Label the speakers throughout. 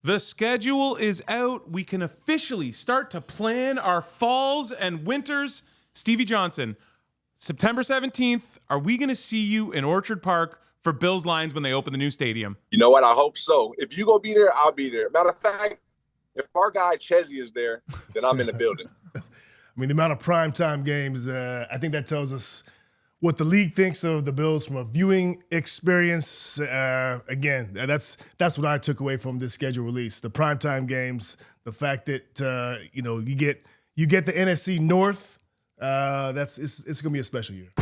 Speaker 1: The schedule is out. We can officially start to plan our falls and winters. Stevie Johnson, September 17th, are we going to see you in Orchard Park for Bills Lions when they open the new stadium?
Speaker 2: You know what? I hope so. If you go be there, I'll be there. Matter of fact, if our guy Chezzy is there, then I'm in the building.
Speaker 3: I mean, the amount of primetime games, I think that tells us what the league thinks of the Bills from a viewing experience. Again, that's what I took away from this schedule release. The primetime games, the fact that you get the NFC North. It's gonna be a special year.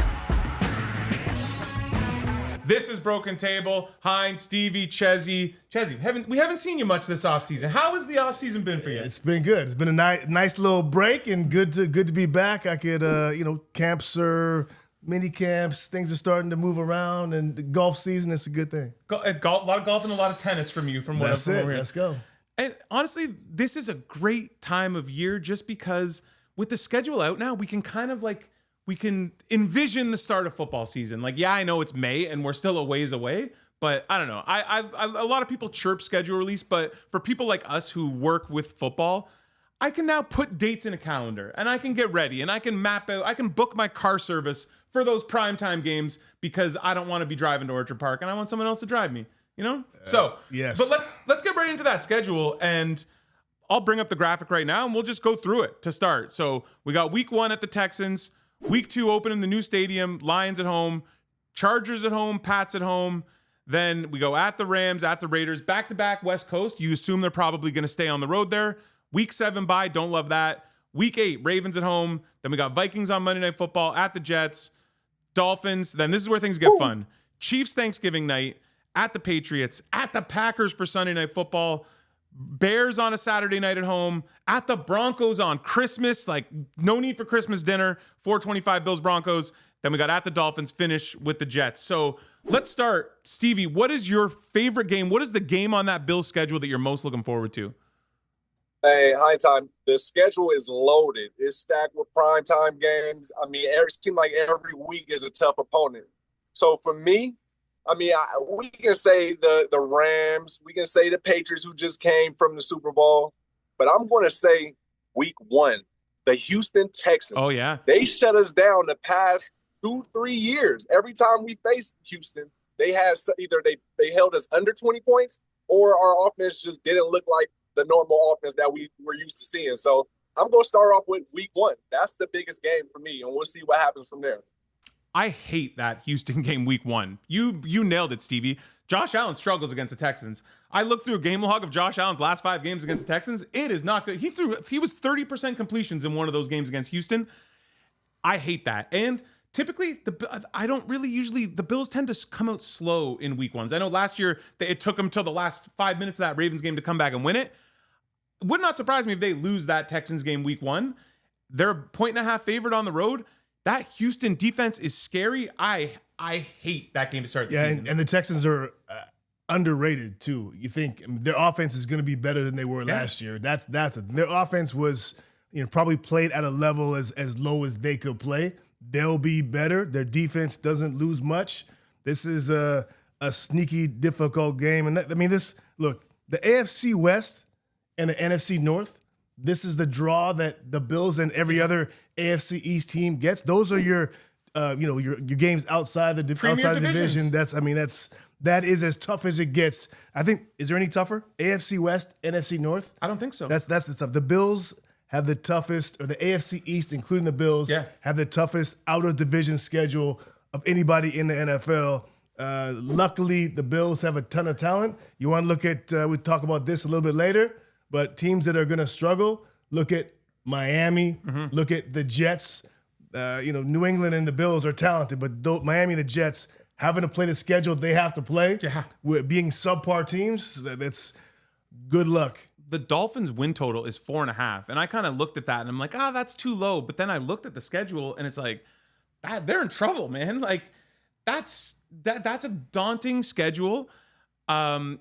Speaker 1: This is Broken Table. Hein, Stevie, Chezzy. Chezzy, we haven't seen you much this offseason. How has the offseason been for you?
Speaker 3: It's been good. It's been a nice little break and good to be back. I could camps are mini camps, things are starting to move around, and the golf season, it's a good thing.
Speaker 1: A lot of golf and a lot of tennis from you.
Speaker 3: That's it. Let's go.
Speaker 1: And honestly, this is a great time of year just because with the schedule out now, we can kind of we can envision the start of football season. I know it's May and we're still a ways away, but I don't know. A lot of people chirp schedule release, but for people like us who work with football, I can now put dates in a calendar and I can get ready and I can map out, I can book my car service for those primetime games because I don't want to be driving to Orchard Park and I want someone else to drive me,
Speaker 3: Yes.
Speaker 1: But let's get right into that schedule, and I'll bring up the graphic right now and we'll just go through it to start. So we got week 1 at the Texans, week 2 opening the new stadium, Lions at home, Chargers at home, Pats at home. Then we go at the Rams, at the Raiders, back-to-back West Coast. You assume they're probably going to stay on the road there. Week 7 bye, don't love that. Week 8, Ravens at home. Then we got Vikings on Monday Night Football, at the Jets, Dolphins. Then this is where things get fun. Chiefs Thanksgiving night, at the Patriots, at the Packers for Sunday Night Football, Bears on a Saturday night at home, at the Broncos on Christmas, no need for Christmas dinner, 4:25 Bills Broncos. Then we got at the Dolphins, finish with the Jets. So let's start. Stevie, what is your favorite game? What is the game on that Bills schedule that you're most looking forward to?
Speaker 2: Hey, hi, time. The schedule is loaded. It's stacked with primetime games. I mean, it seems like every week is a tough opponent. So for me, we can say the Rams, we can say the Patriots who just came from the Super Bowl, but I'm going to say week 1, the Houston Texans.
Speaker 1: Oh, yeah.
Speaker 2: They shut us down the past 2-3 years. Every time we faced Houston, they had either they held us under 20 points or our offense just didn't look like the normal offense that we were used to seeing. So I'm going to start off with week 1. That's the biggest game for me, and we'll see what happens from there.
Speaker 1: I hate that Houston game week 1. You nailed it, Stevie. Josh Allen struggles against the Texans. I looked through a game log of Josh Allen's last 5 games against the Texans. It is not good. He was 30% completions in one of those games against Houston. I hate that. And typically, the Bills tend to come out slow in week 1s. I know last year it took them till the last 5 minutes of that Ravens game to come back and win it. Would not surprise me if they lose that Texans game week 1. They're a 1.5 favorite on the road. That Houston defense is scary. I hate that game to start the season.
Speaker 3: And the Texans are underrated too. You think their offense is going to be better than they were last year. Their offense was probably played at a level as low as they could play. They'll be better. Their defense doesn't lose much. This is a sneaky, difficult game. And the AFC West and the NFC North, this is the draw that the Bills and every other AFC East team gets. Those are your games outside the division. That is as tough as it gets. I think, is there any tougher? AFC West, NFC North?
Speaker 1: I don't think so.
Speaker 3: That's the tough. The Bills have the toughest, or the AFC East, including the Bills, have the toughest out of division schedule of anybody in the NFL. Luckily, the Bills have a ton of talent. You want to look at, we'll talk about this a little bit later, but teams that are going to struggle, look at Miami, look at the Jets. New England and the Bills are talented, but Miami and the Jets having to play the schedule they have to play, with being subpar teams, that's good luck.
Speaker 1: The Dolphins win total is 4.5. And I kind of looked at that and I'm like, that's too low. But then I looked at the schedule and it's like, they're in trouble, man. That's a daunting schedule. From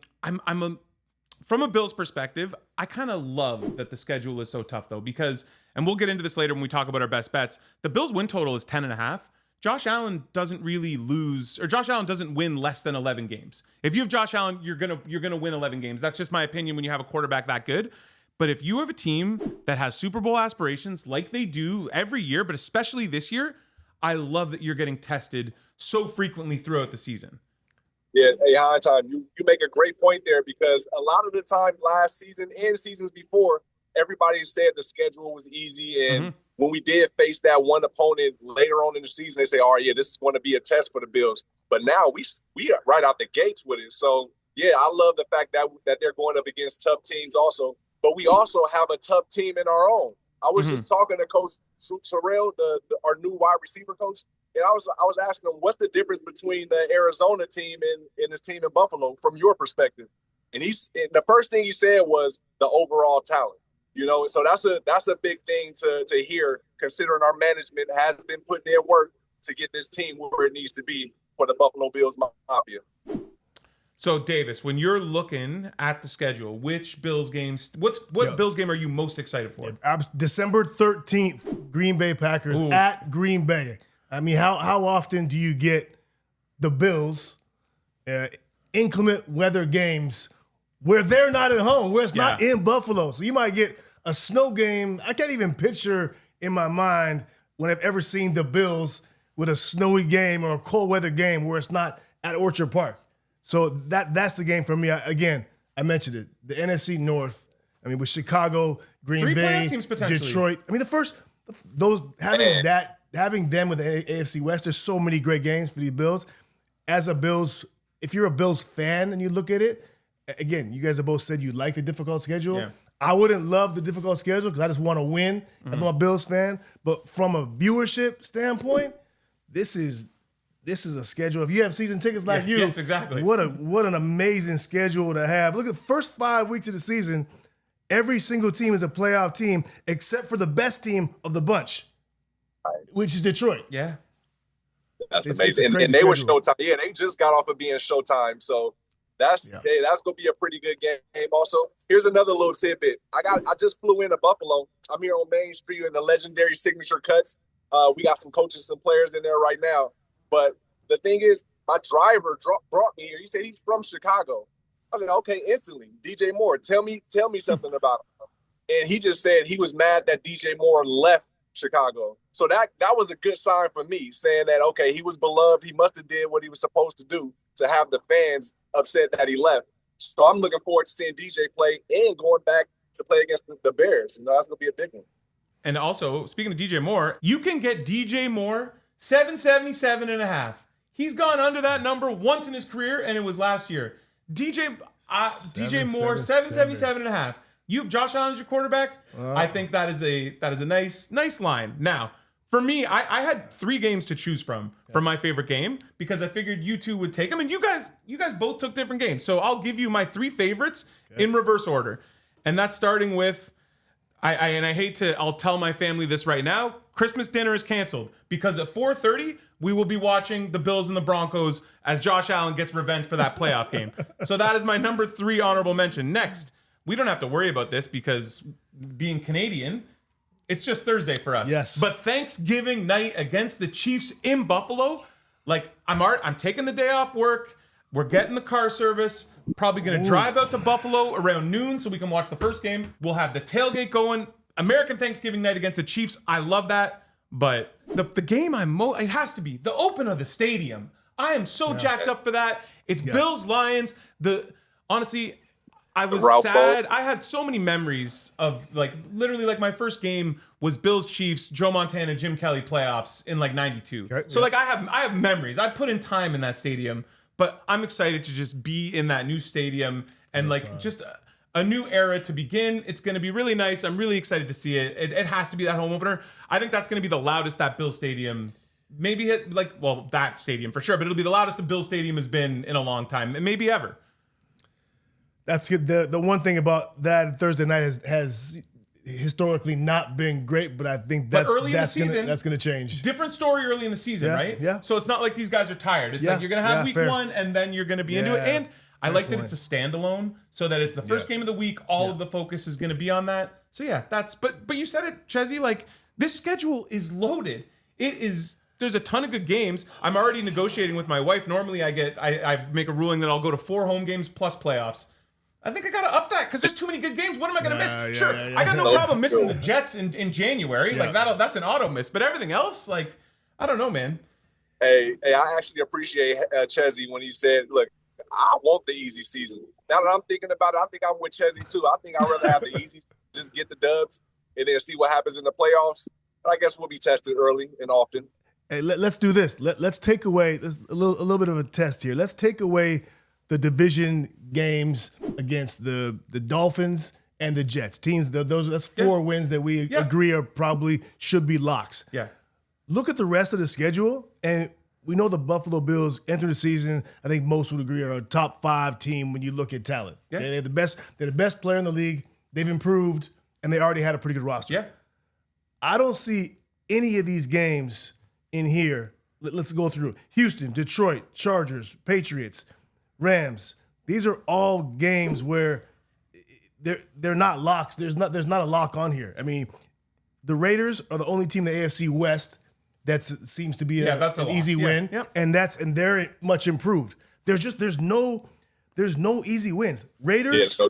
Speaker 1: a Bills perspective, I kind of love that the schedule is so tough though, because, and we'll get into this later when we talk about our best bets, the Bills win total is 10.5. Josh Allen doesn't really lose, or Josh Allen doesn't win less than 11 games. If you have Josh Allen, you're gonna win 11 games. That's just my opinion when you have a quarterback that good. But if you have a team that has Super Bowl aspirations like they do every year, but especially this year, I love that you're getting tested so frequently throughout the season.
Speaker 2: Yeah, hey, High Time, you make a great point there, because a lot of the time last season and seasons before, everybody said the schedule was easy. And when we did face that one opponent later on in the season, they say, oh, yeah, this is going to be a test for the Bills. But now we are right out the gates with it. So, yeah, I love the fact that they're going up against tough teams also. But we also have a tough team in our own. I was just talking to Coach Terrell, our new wide receiver coach, and I was asking him, what's the difference between the Arizona team and this team in Buffalo from your perspective? And the first thing he said was the overall talent. So that's a big thing to hear, considering our management has been putting in work to get this team where it needs to be for the Buffalo Bills Mafia.
Speaker 1: So, Davis, when you're looking at the schedule, which Bills games, what Bills game are you most excited for?
Speaker 3: December 13th, Green Bay Packers at Green Bay. I mean, how often do you get the Bills inclement weather games where they're not at home, where it's not in Buffalo? So you might get a snow game. I can't even picture in my mind when I've ever seen the Bills with a snowy game or a cold weather game where it's not at Orchard Park. So that's the game for me. I mentioned it. The NFC North. I mean, with Chicago, Green Bay, Detroit. I mean, having them with the AFC West. There's so many great games for the Bills. As a Bills, if you're a Bills fan and you look at it, again, you guys have both said you like the difficult schedule. Yeah. I wouldn't love the difficult schedule because I just want to win. I'm a Bills fan. But from a viewership standpoint, this is a schedule. If you have season tickets like you,
Speaker 1: yes, exactly.
Speaker 3: What an amazing schedule to have. Look at the first 5 weeks of the season. Every single team is a playoff team except for the best team of the bunch, which is Detroit.
Speaker 1: Yeah.
Speaker 2: That's amazing. And they were Showtime. Yeah, they just got off of being Showtime. So that's going to be a pretty good game. Also, here's another little tidbit. I just flew into Buffalo. I'm here on Main Street in the legendary Signature Cuts. We got some coaches and players in there right now. But the thing is, my driver brought me here. He said he's from Chicago. I said, okay, instantly. DJ Moore, tell me something about him. And he just said he was mad that DJ Moore left Chicago. So that was a good sign for me, saying that, okay, he was beloved. He must have did what he was supposed to do to have the fans upset that he left. So I'm looking forward to seeing DJ play and going back to play against the Bears. That's going to be a big one.
Speaker 1: And also, speaking of DJ Moore, you can get DJ Moore 777.5. He's gone under that number once in his career, and it was last year. DJ Moore, 777.5. You have Josh Allen as your quarterback. I think that is a nice line. Now, for me, I had 3 games to choose from for my favorite game because I figured you two would take them, and you guys both took different games. So I'll give you my 3 favorites in reverse order, and that's starting with. I'll tell my family this right now. Christmas dinner is canceled because at 4:30 we will be watching the Bills and the Broncos as Josh Allen gets revenge for that playoff game. So that is my number 3 honorable mention. Next, we don't have to worry about this because being Canadian, it's just Thursday for us.
Speaker 3: Yes.
Speaker 1: But Thanksgiving night against the Chiefs in Buffalo, I'm taking the day off work. We're getting the car service. Probably going to drive out to Buffalo around noon so we can watch the first game. We'll have the tailgate going. American Thanksgiving night against the Chiefs. I love that. But the game it has to be the open of the stadium. I am so jacked up for that. It's Bills Lions. Honestly, I was sad. I had so many memories of literally my first game was Bills Chiefs, Joe Montana, Jim Kelly playoffs in 92. Okay, so I have memories. I put in time in that stadium. But I'm excited to just be in that new stadium and just a new era to begin. It's going to be really nice. I'm really excited to see it. It has to be that home opener. I think that's going to be the loudest that Bill Stadium, maybe that stadium for sure, but it'll be the loudest the Bill Stadium has been in a long time and maybe ever.
Speaker 3: That's good. The one thing about that Thursday night has historically not been great, but I think that's going to change.
Speaker 1: Different story early in the season, right?
Speaker 3: Yeah.
Speaker 1: So it's not like these guys are tired. It's you're going to have week 1 and then you're going to be into it. And I like that it's a standalone so that it's the first game of the week. All of the focus is going to be on that. So but you said it, Chezzy, this schedule is loaded. It is There's a ton of good games. I'm already negotiating with my wife. Normally I make a ruling that I'll go to 4 home games plus playoffs. I think I got to up that because there's too many good games. What am I going to miss? I got no problem missing the Jets in January.
Speaker 3: Yeah.
Speaker 1: Like that's an auto miss. But everything else, like, I don't know, man.
Speaker 2: Hey, I actually appreciate Chezzy when he said, look, I want the easy season. Now that I'm thinking about it, I think I'm with Chezzy too. I think I'd rather have the easy, just get the dubs and then see what happens in the playoffs. And I guess we'll be tested early and often.
Speaker 3: Hey, let's do this. Let's take away a little bit of a test here. Let's take away the division games against the Dolphins and the Jets. Teams, that's 4 wins that we agree are probably should be locks.
Speaker 1: Yeah.
Speaker 3: Look at the rest of the schedule, and we know the Buffalo Bills enter the season, I think most would agree, are a top 5 team when you look at talent.
Speaker 1: Yeah.
Speaker 3: They're the best player in the league. They've improved, and they already had a pretty good roster.
Speaker 1: Yeah.
Speaker 3: I don't see any of these games in here. Let's go through. Houston, Detroit, Chargers, Patriots, Rams. These are all games where they're not locks. There's not a lock on here. I mean, the Raiders are the only team in the AFC West that seems to be an easy win, and they're much improved. There's no easy wins. Raiders,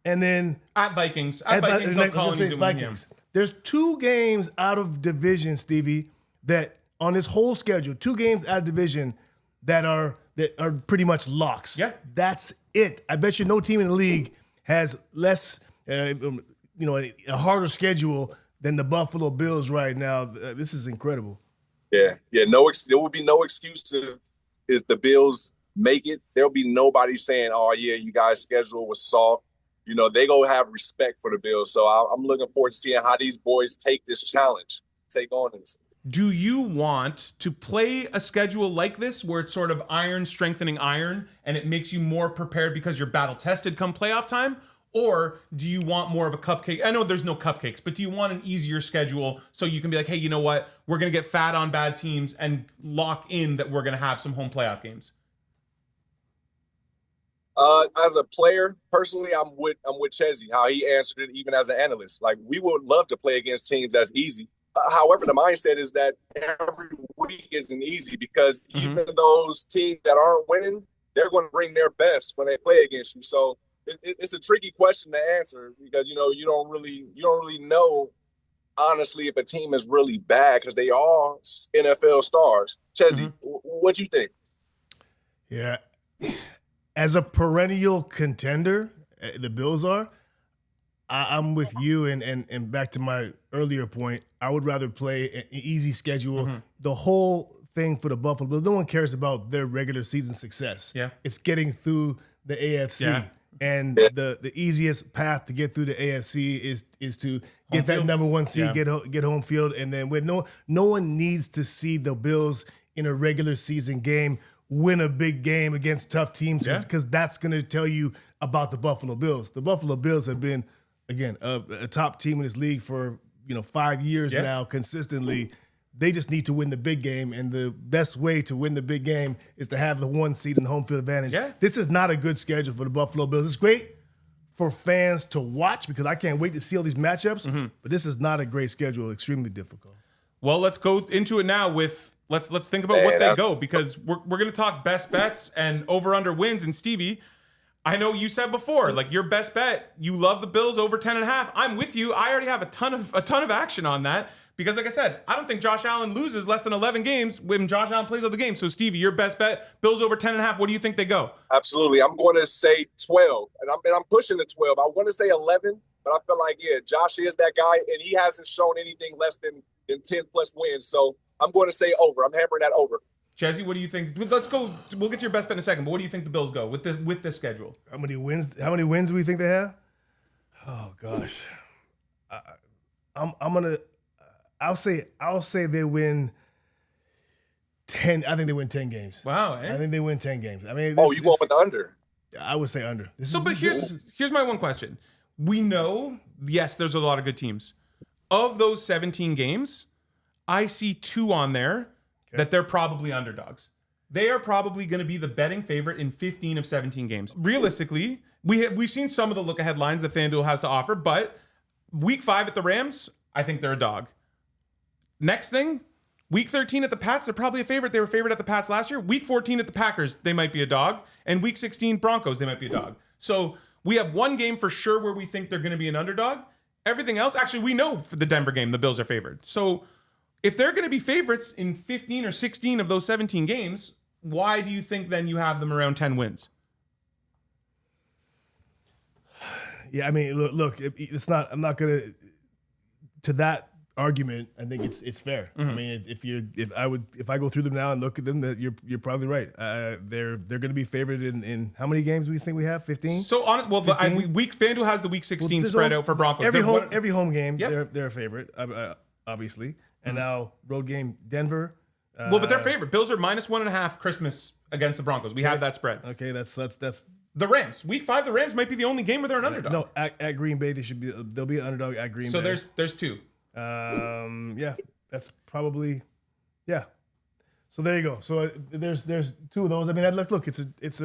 Speaker 3: and then
Speaker 1: at Vikings. At Vikings, I'm calling these Vikings.
Speaker 3: There's 2 games out of division, Stevie, that on this whole schedule, 2 games out of division that are pretty much locks.
Speaker 1: Yeah,
Speaker 3: that's it. I bet you no team in the league has less, a harder schedule than the Buffalo Bills right now. This is incredible.
Speaker 2: Yeah. No, there will be no excuse if the Bills make it. There'll be nobody saying, "Oh yeah, you guys' schedule was soft." You know, they go have respect for the Bills. So I'm looking forward to seeing how these boys take this challenge, take on this.
Speaker 1: Do you want to play a schedule like this where it's sort of iron strengthening iron and it makes you more prepared because you're battle tested come playoff time? Or do you want more of a cupcake? I know there's no cupcakes, but do you want an easier schedule so you can be like, hey, you know what? We're going to get fat on bad teams and lock in that we're going to have some home playoff games?
Speaker 2: As a player, personally, I'm with Chezzy, how he answered it even as an analyst. Like, we would love to play against teams that's easy. However, the mindset is that every week isn't easy because even those teams that aren't winning, they're going to bring their best when they play against you. So it's a tricky question to answer because, you don't really know, honestly, if a team is really bad because they are NFL stars. Chezzy, what you think?
Speaker 3: Yeah. As a perennial contender, the Bills are, I'm with you, and back to my earlier point, I would rather play an easy schedule. The whole thing for the Buffalo Bills, no one cares about their regular season success.
Speaker 1: Yeah.
Speaker 3: It's getting through the AFC.
Speaker 1: Yeah.
Speaker 3: And the easiest path to get through the AFC is to get that number 1 seed, get home field, and then with no one needs to see the Bills in a regular season game win a big game against tough teams because that's going to tell you about the Buffalo Bills. The Buffalo Bills have been, again, a top team in this league for 5 years now consistently. They just need to win the big game, and the best way to win the big game is to have the 1 seed and home field advantage.
Speaker 1: Yeah.
Speaker 3: This is not a good schedule for the Buffalo Bills. It's great for fans to watch because I can't wait to see all these matchups, but this is not a great schedule, extremely difficult.
Speaker 1: Well, let's go into it now with let's think about what they go because we're going to talk best bets and over-under wins. And Stevie, I know you said before, like your best bet, you love the Bills over 10.5. I'm with you. I already have a ton of action on that because, like I said, I don't think Josh Allen loses less than 11 games when Josh Allen plays other games. So, Stevie, your best bet, Bills over 10.5. What do you think they go? Absolutely.
Speaker 2: I'm going to say 12, and I'm pushing the 12. I want to say 11, but I feel like Josh is that guy, and he hasn't shown anything less than 10 plus wins. So I'm going to say over. I'm hammering that over.
Speaker 1: Chezzy, what do you think? Let's go. We'll get to your best bet in a second. But what do you think the Bills go with this schedule?
Speaker 3: How many wins do we think they have? Oh gosh, I'll say they win 10. I think they win 10 games.
Speaker 1: Wow,
Speaker 3: I think they win 10 games. I mean,
Speaker 2: you going with the under?
Speaker 3: I would say under.
Speaker 1: Here's my one question. We know, yes, there's a lot of good teams. Of those 17 games, I see 2 on there that they're probably underdogs. They are probably going to be the betting favorite in 15 of 17 games. Realistically, we've seen some of the look-ahead lines that FanDuel has to offer, but week 5 at the Rams, I think they're a dog. Next thing, Week 13 at the Pats, they're probably a favorite. They were favored at the Pats last year. Week 14 at the Packers, they might be a dog. And Week 16 Broncos, they might be a dog. So we have one game for sure where we think they're going to be an underdog. Everything else, actually, we know for the Denver game, the Bills are favored. So if they're going to be favorites in 15 or 16 of those 17 games, why do you think then you have them around 10 wins?
Speaker 3: Yeah, I mean, look, it's not. I'm not gonna to that argument. I think it's fair. I mean, if I go through them now and look at them, that you're probably right. They're going to be favored in how many games do we think we have? 15.
Speaker 1: So honest, well, FanDuel has the Week 16 spread out for Broncos.
Speaker 3: Every home game, they're a favorite, obviously. And now road game Denver.
Speaker 1: Well, but they're favorite. Bills are -1.5 Christmas against the Broncos. We have that spread.
Speaker 3: Okay, that's
Speaker 1: the Rams. Week 5, the Rams might be the only game where they're an underdog.
Speaker 3: No, at Green Bay they'll be an underdog at Green Bay.
Speaker 1: So there's two.
Speaker 3: Yeah, that's probably So there you go. So there's two of those. I mean, look, it's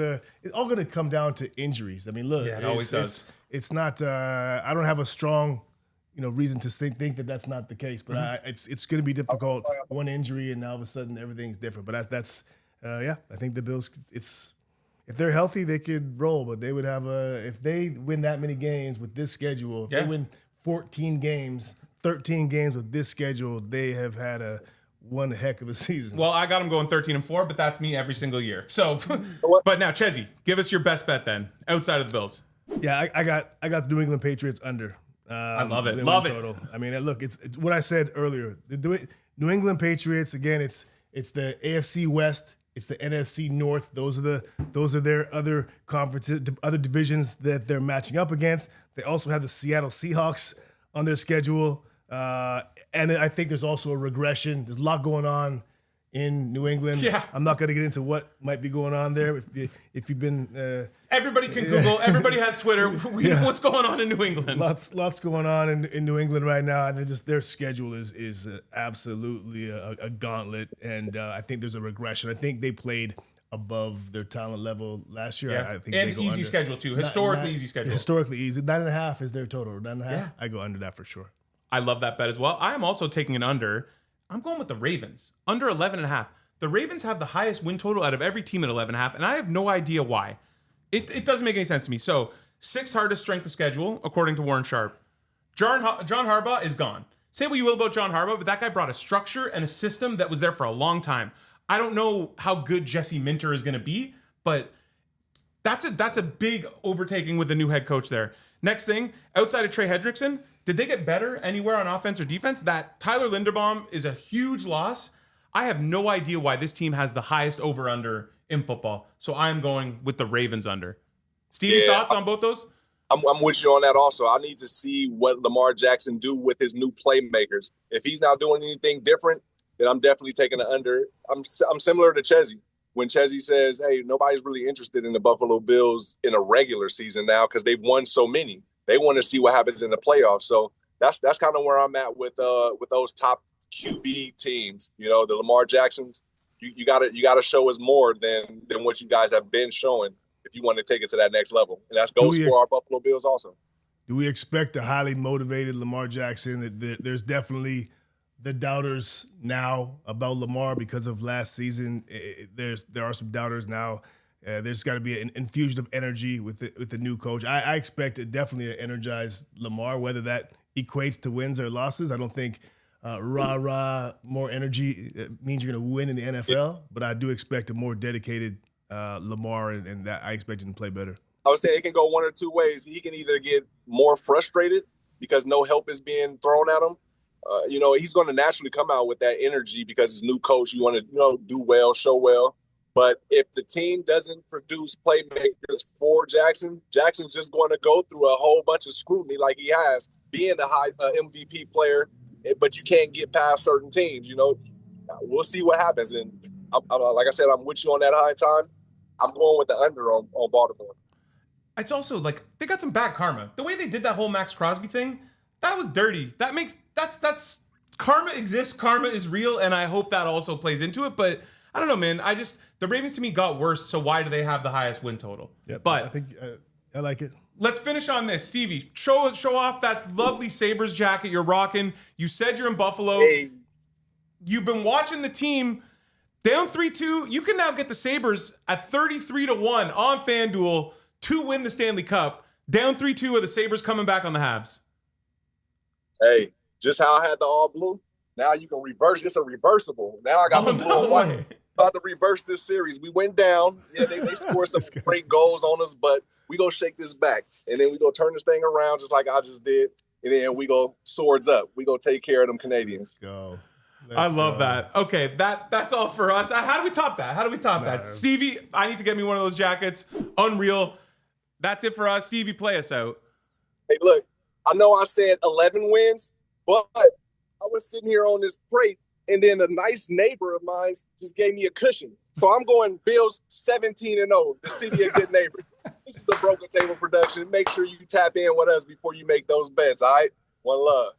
Speaker 3: all going to come down to injuries. I mean, look,
Speaker 1: it always does.
Speaker 3: It's not. I don't have a strong reason to think that that's not the case, but it's going to be difficult. One injury and now all of a sudden everything's different. But that's I think the Bills. If they're healthy, they could roll, but they would have if they win that many games with this schedule, if they win 14 games, 13 games with this schedule, they have had one heck of a season.
Speaker 1: Well, I got them going 13-4, but that's me every single year. So, but now Chezzy, give us your best bet then, outside of the Bills.
Speaker 3: Yeah, I got the New England Patriots under.
Speaker 1: I love it. Love it.
Speaker 3: Total. I mean, look, it's what I said earlier. The New England Patriots, again, it's the AFC West. It's the NFC North. Those are their other conferences, other divisions that they're matching up against. They also have the Seattle Seahawks on their schedule, and I think there's also a regression. There's a lot going on in New England.
Speaker 1: Yeah.
Speaker 3: I'm not going to get into what might be going on there. If you've been,
Speaker 1: everybody can Google. Everybody has Twitter. We know what's going on in New England.
Speaker 3: Lots going on in New England right now, and their schedule is absolutely a gauntlet. And I think there's a regression. I think they played above their talent level last year.
Speaker 1: Yeah.
Speaker 3: I think
Speaker 1: and
Speaker 3: they go
Speaker 1: easy
Speaker 3: under.
Speaker 1: schedule too. Historically easy schedule.
Speaker 3: Historically easy. 9.5 is their total. 9.5.
Speaker 1: Yeah.
Speaker 3: I go under that for sure.
Speaker 1: I love that bet as well. I am also taking an under. I'm going with the Ravens. Under 11.5. The Ravens have the highest win total out of every team at 11.5, and I have no idea why. It doesn't make any sense to me. So, 6th hardest strength of schedule, according to Warren Sharp. John Harbaugh is gone. Say what you will about John Harbaugh, but that guy brought a structure and a system that was there for a long time. I don't know how good Jesse Minter is going to be, but that's a big overtaking with the new head coach there. Next thing, outside of Trey Hendrickson, did they get better anywhere on offense or defense? That Tyler Linderbaum is a huge loss. I have no idea why this team has the highest over-under in football. So I'm going with the Ravens under. Stevie, thoughts on both those?
Speaker 2: I'm with you on that also. I need to see what Lamar Jackson do with his new playmakers. If he's not doing anything different, then I'm definitely taking the under. I'm similar to Chezzy. When Chezzy says, hey, nobody's really interested in the Buffalo Bills in a regular season now because they've won so many. They want to see what happens in the playoffs. So that's kind of where I'm at with those top QB teams. The Lamar Jacksons. You gotta show us more than what you guys have been showing if you want to take it to that next level. And that goes for our Buffalo Bills also.
Speaker 3: Do we expect a highly motivated Lamar Jackson? There's definitely the doubters now about Lamar because of last season. There are some doubters now. There's got to be an infusion of energy with the new coach. I expect definitely an energized Lamar, whether that equates to wins or losses. I don't think more energy means you're going to win in the NFL, but I do expect a more dedicated Lamar, and that I expect him to play better.
Speaker 2: I would say it can go one or two ways. He can either get more frustrated because no help is being thrown at him. He's going to naturally come out with that energy because his new coach. You want to do well, show well. But if the team doesn't produce playmakers for Jackson's just going to go through a whole bunch of scrutiny like he has, being a high MVP player, but you can't get past certain teams. We'll see what happens. And like I said, I'm with you on that high time. I'm going with the under on Baltimore.
Speaker 1: It's also like they got some bad karma. The way they did that whole Max Crosby thing, that was dirty. That's karma exists. Karma is real, and I hope that also plays into it. But I don't know, man. The Ravens to me got worse. So why do they have the highest win total?
Speaker 3: Yep,
Speaker 1: but
Speaker 3: I think I like it.
Speaker 1: Let's finish on this, Stevie. Show off that lovely Sabres jacket you're rocking. You said you're in Buffalo.
Speaker 2: Hey.
Speaker 1: you've been watching the team down 3-2. You can now get the Sabres at 33-1 on FanDuel to win the Stanley Cup. Down 3-2 are the Sabres coming back on the Habs.
Speaker 2: Hey, just how I had the all blue. Now you can reverse. It's a reversible. Now I got the blue and white. About to reverse this series. We went down. Yeah, they scored some great goals on us, but we go shake this back. And then we go turn this thing around just like I just did. And then we go swords up. We go take care of them Canadians.
Speaker 3: Let's go.
Speaker 1: I love that. Okay, that's all for us. How do we top that? Stevie, I need to get me one of those jackets. Unreal. That's it for us. Stevie, play us out.
Speaker 2: Hey, look, I know I said 11 wins, but I was sitting here on this crate, and then a nice neighbor of mine just gave me a cushion. So I'm going Bills 17-0, the city of good neighbors. This is a Broken Table production. Make sure you tap in with us before you make those bets, all right? One love.